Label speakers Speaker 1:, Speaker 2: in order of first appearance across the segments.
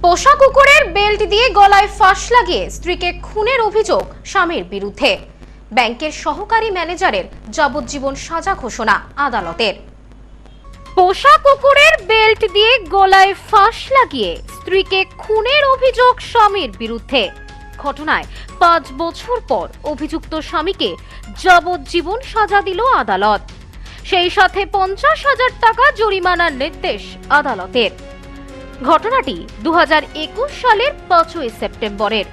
Speaker 1: পোষা কুকুরের বেল্ট দিয়ে গলায় ফাঁস লাগিয়ে স্ত্রীকে খুনের অভিযোগ স্বামীর বিরুদ্ধে। ব্যাংকের সহকারী ম্যানেজারের যাবজ্জীবন সাজা ঘোষণা আদালতের। পোষা কুকুরের বেল্ট দিয়ে গলায় ফাঁস লাগিয়ে স্ত্রীকে খুনের অভিযোগ স্বামীর বিরুদ্ধে। ঘটনায় ৫ বছর পর অভিযুক্ত স্বামীকে যাবজ্জীবন সাজা দিল আদালত। সেই সাথে ৫০,০০০ টাকা জরিমানার নির্দেশ আদালতের। ঘটনাটি ২০২১ সালের ৫ই সেপ্টেম্বরের।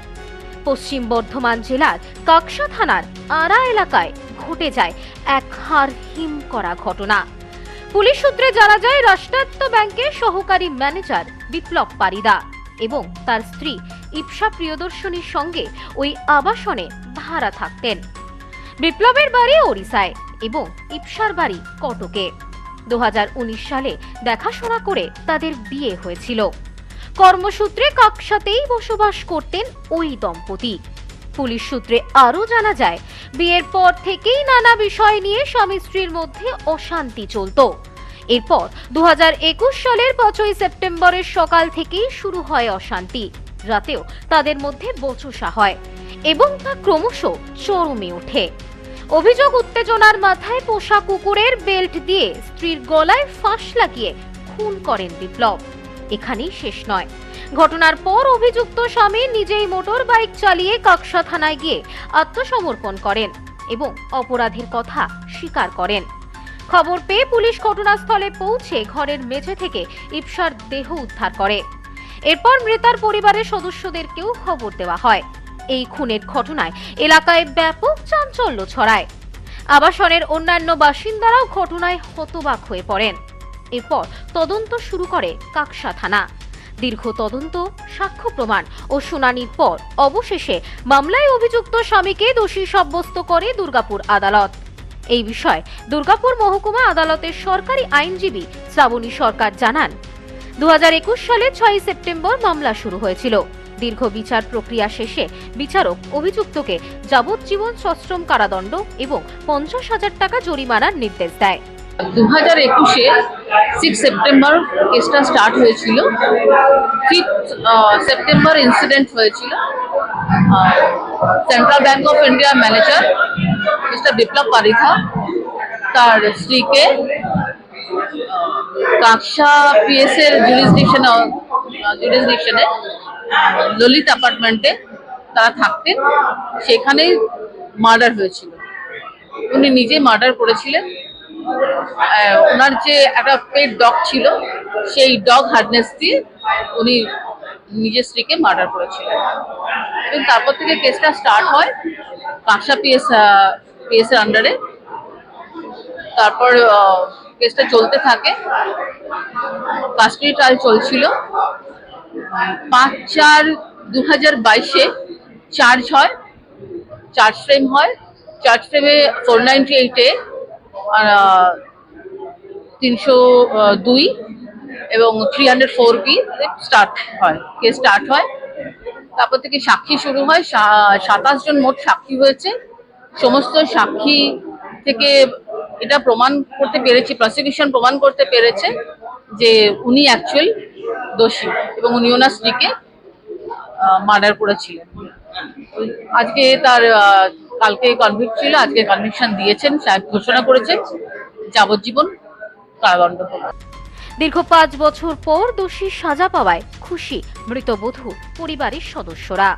Speaker 1: পশ্চিম বর্ধমান জেলার কাকসা থানার আড়া এলাকায় ঘটে যায় এক হাড়হিম করা ঘটনা। পুলিশ সূত্রে জানা যায়, রাষ্ট্রায়ত্ত ব্যাংকের সহকারী ম্যানেজার বিপ্লব পারিদা এবং তার স্ত্রী ইপসা প্রিয়দর্শনীর সঙ্গে ওই আবাসনে ভাড়া থাকতেন। বিপ্লবের বাড়ি ওড়িশায় এবং ইপসার বাড়ি কটকে। ২০১৯ সালে দেখাশোনা করে তাদের বিয়ে হয়েছিল। কর্মসূত্রে কাকসাতেই বসবাস করতেন ওই দম্পতি। পুলিশ সূত্রে আরও জানা যায়, বিয়ের পর থেকেই নানা বিষয় নিয়ে স্বামী স্ত্রীর মধ্যে অশান্তি চলত। এরপর ২০২১ সালের ৫ই সেপ্টেম্বরের সকাল থেকেই শুরু হয় অশান্তি। রাতেও তাদের মধ্যে বচসা হয় এবং তা ক্রমশ চরমে ওঠে। অভিযোগ, উত্তেজনার মাথায় পোষা কুকুরের বেল্ট দিয়ে স্ত্রীর গলায় ফাঁস লাগিয়ে খুন করেন বিপ্লব। এখানেই শেষ নয়। ঘটনার পর অভিযুক্ত স্বামী নিজেই মোটর বাইক চালিয়ে কাকসা থানায় গিয়ে আত্মসমর্পণ করেন এবং অপরাধের কথা স্বীকার করেন। খবর পেয়ে পুলিশ ঘটনাস্থলে পৌঁছে ঘরের মেঝে থেকে ইপসার দেহ উদ্ধার করে। এরপর মৃতার পরিবারের সদস্যদেরকেও খবর দেওয়া হয়। এই খুনের ঘটনায় এলাকায় ব্যাপক চাঞ্চল্য ছড়ায়। আবাসনের অন্যান্য বাসিন্দারাও ঘটনায় হতবাক হয়ে পড়েন। এরপর তদন্ত শুরু করে কাকসা থানা। দীর্ঘ তদন্ত, সাক্ষ্য প্রমাণ ও শুনানির পর অবশেষে মামলায় অভিযুক্ত স্বামীকে দোষী সাব্যস্ত করে দুর্গাপুর আদালত। এই বিষয়ে দুর্গাপুর মহকুমা আদালতের সরকারি আইনজীবী শ্রাবণী সরকার জানান, ২০২১ সালের ৬ই সেপ্টেম্বর মামলা শুরু হয়েছিল। দীর্ঘ বিচার প্রক্রিয়া শেষে বিচারক অভিযুক্তকে যাবজ্জীবন সশ্রম কারাদণ্ড এবং ৫০,০০০ টাকা জরিমানার নির্দেশ দেয়।
Speaker 2: ২০২১-এ 6 সেপ্টেম্বর কেসটা স্টার্ট হয়েছিল। 5 সেপ্টেম্বর ইনসিডেন্ট হয়েছিল। Central Bank of India manager mister Biplab Parida তার স্ত্রীকে কাকসা পিএস এর জুরিসডিকশনে ললিত অ্যাপার্টমেন্টে তারা থাকতেন, সেখানে মার্ডার হয়েছিল। উনি নিজে মার্ডার করেছিলেন। ওনার যে একটা পেট ডগ ছিল, সেই ডগ হার্ডনেস দিয়ে উনি নিজের স্ত্রীকে মার্ডার করেছিলেন। এবং তারপর থেকে কেসটা স্টার্ট হয় কাকসা পিএস এর আন্ডারে। তারপর কেসটা চলতে থাকে, কাস্টডি ট্রায়াল চলছিল। ৫/৪/২০২২-এ চার্জ হয়, চার্জ ফ্রেম হয়। চার্জ ফ্রেমে 498-এ ৩০২ এবং 304B স্টার্ট হয়, কেস স্টার্ট হয়। তারপর থেকে সাক্ষী শুরু হয়। ২৭ জন মোট সাক্ষী হয়েছে। সমস্ত সাক্ষী থেকে এটা প্রমাণ করতে পেরেছে, প্রসিকিউশন প্রমাণ করতে পেরেছে যে উনি অ্যাকচুয়াল দোষী এবং উনি ওনার স্ত্রীকে মার্ডার করেছিলেন। আজকে তার কালকে কনভিক্ট ছিল, আজকে কনভিকশন দিয়েছেন, সাহেব ঘোষণা করেছেন যাবজ্জীবন কারাদণ্ড।
Speaker 1: দীর্ঘ ৫ বছর পর দোষী সাজা পাওয়ায় খুশি মৃত বধূর পরিবারের সদস্যরা।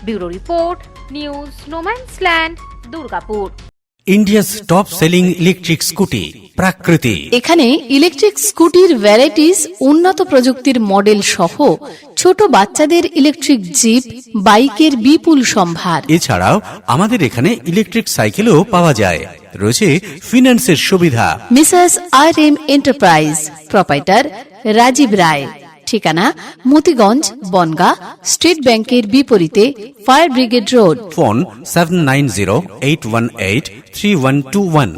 Speaker 1: Bureau report, news no man's land, Durgapur.
Speaker 3: India's top selling electric scooty Prakriti.
Speaker 4: এখানে ইলেকট্রিক স্কুটির ভ্যারাইটিস, উন্নত প্রযুক্তির মডেল সহ ছোট বাচ্চাদের ইলেকট্রিক জিপ, বাইকের বিপুল সম্ভার।
Speaker 3: এছাড়াও আমাদের এখানে ইলেকট্রিক সাইকেলও পাওয়া যায়। রয়েছে ফিন্যান্সের সুবিধা।
Speaker 4: Mrs RM enterprise, proprietor Rajib Roy. ঠিকানা মতিগঞ্জ, বনগাঁ, স্টেট ব্যাংকের বিপরীতে, ফায়ার ব্রিগেড রোড।
Speaker 3: ফোন 7908183121।